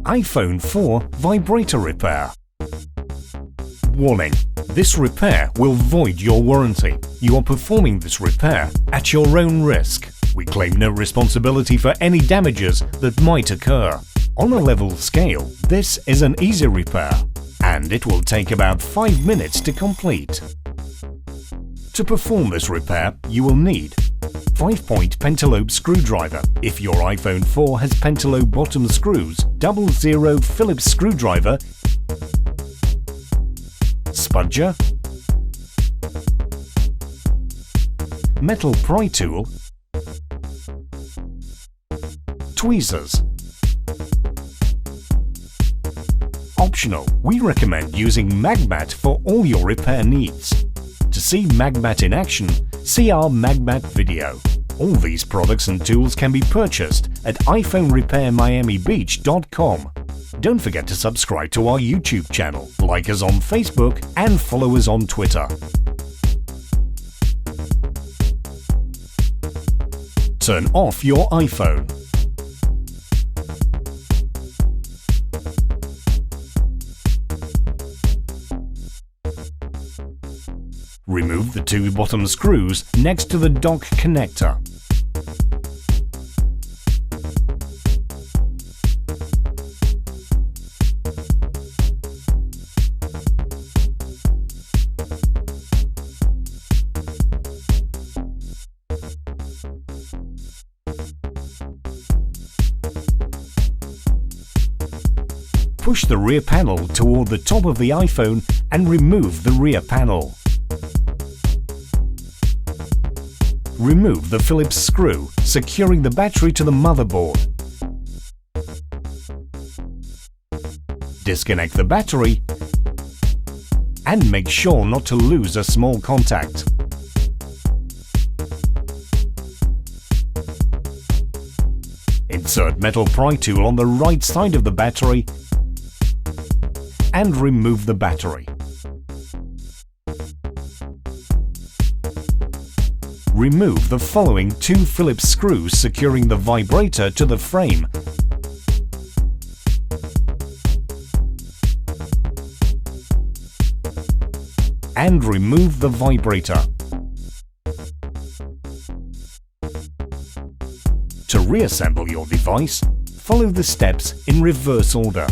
iPhone 4 Vibrator Repair. Warning: this repair will void your warranty. You are performing this repair at your own risk. We claim no responsibility for any damages that might occur. On a level scale, this is an easy repair, and it will take about 5 minutes to complete. To perform this repair, you will need 5-point Pentalobe screwdriver if your iPhone 4 has Pentalobe bottom screws, 00 Phillips screwdriver, Spudger, metal Pry Tool, Tweezers. Optional, we recommend using Magmat for all your repair needs. To see Magmat in action, see our Magmat video. All these products and tools can be purchased at iPhoneRepairMiamiBeach.com. Don't forget to subscribe to our YouTube channel, like us on Facebook, and follow us on Twitter. Turn off your iPhone. Remove the 2 bottom screws next to the dock connector. Push the rear panel toward the top of the iPhone and remove the rear panel. Remove the Phillips screw, securing the battery to the motherboard. Disconnect the battery and make sure not to lose a small contact. Insert metal pry tool on the right side of the battery and remove the battery. Remove the following 2 Phillips screws securing the vibrator to the frame. And remove the vibrator. To reassemble your device, follow the steps in reverse order.